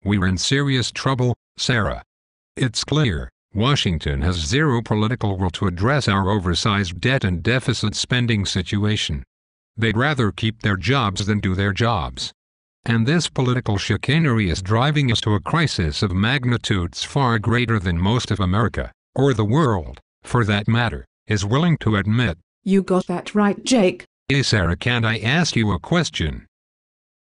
We're in serious trouble, Sarah. It's clear, Washington has zero political will to address our oversized debt and deficit spending situation. They'd rather keep their jobs than do their jobs. And this political chicanery is driving us to a crisis of magnitudes far greater than most of America, or the world, for that matter, is willing to admit. You got that right, Jake. Hey Sarah, can't I ask you a question?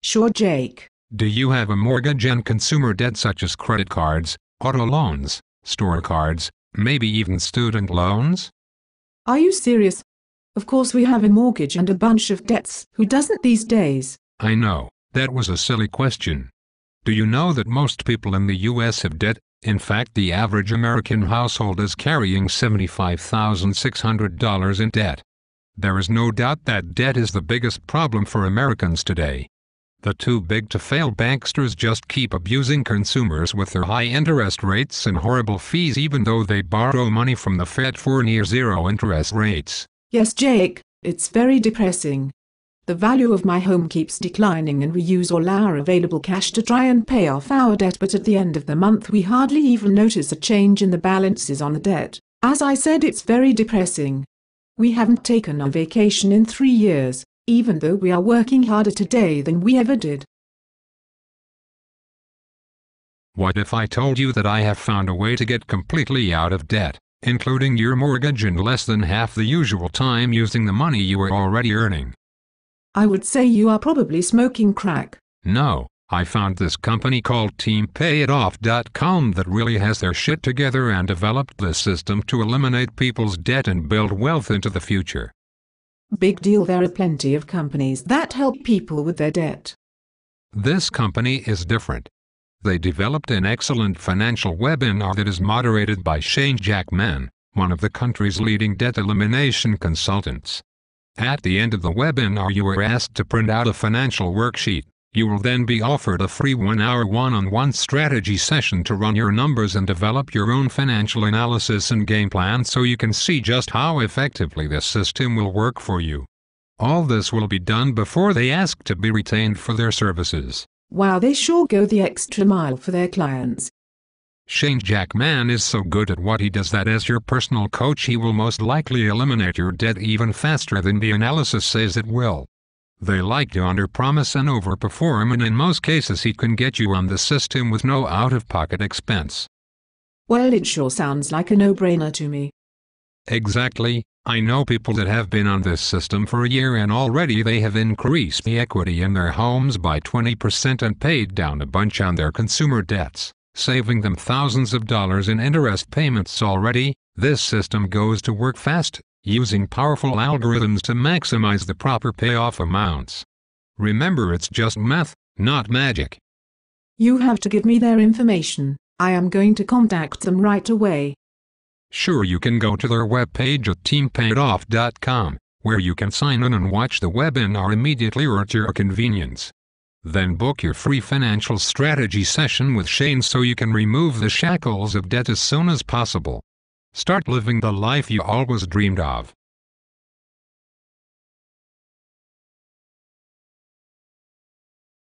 Sure, Jake. Do you have a mortgage and consumer debt such as credit cards, auto loans, store cards, maybe even student loans? Are you serious? Of course we have a mortgage and a bunch of debts. Who doesn't these days? I know, that was a silly question. Do you know that most people in the US have debt? In fact, the average American household is carrying $75,600 in debt. There is no doubt that debt is the biggest problem for Americans today. The too-big-to-fail banksters just keep abusing consumers with their high interest rates and horrible fees even though they borrow money from the Fed for near-zero interest rates. Yes, Jake, it's very depressing. The value of my home keeps declining and we use all our available cash to try and pay off our debt, but at the end of the month we hardly even notice a change in the balances on the debt. As I said, it's very depressing. We haven't taken a vacation in 3 years, even though we are working harder today than we ever did. What if I told you that I have found a way to get completely out of debt, including your mortgage, in less than half the usual time using the money you are already earning? I would say you are probably smoking crack. No, I found this company called TeamPayItOff.com that really has their shit together and developed this system to eliminate people's debt and build wealth into the future. Big deal. There are plenty of companies that help people with their debt. This company is different. They developed an excellent financial webinar that is moderated by Shane Jackman, one of the country's leading debt elimination consultants. At the end of the webinar, you are asked to print out a financial worksheet. You will then be offered a free 1-hour one-on-one strategy session to run your numbers and develop your own financial analysis and game plan so you can see just how effectively this system will work for you. All this will be done before they ask to be retained for their services. Wow, they sure go the extra mile for their clients. Shane Jackman is so good at what he does that as your personal coach he will most likely eliminate your debt even faster than the analysis says it will. They like to underpromise and overperform, and in most cases he can get you on the system with no out-of-pocket expense. Well, it sure sounds like a no-brainer to me. Exactly. I know people that have been on this system for a year and already they have increased the equity in their homes by 20% and paid down a bunch on their consumer debts, saving them thousands of dollars in interest payments already. This system goes to work fast, using powerful algorithms to maximize the proper payoff amounts. Remember, it's just math, not magic. You have to give me their information. I am going to contact them right away. Sure, you can go to their webpage at TeamPayItOff.com, where you can sign in and watch the webinar immediately or at your convenience. Then book your free financial strategy session with Shane so you can remove the shackles of debt as soon as possible. Start living the life you always dreamed of.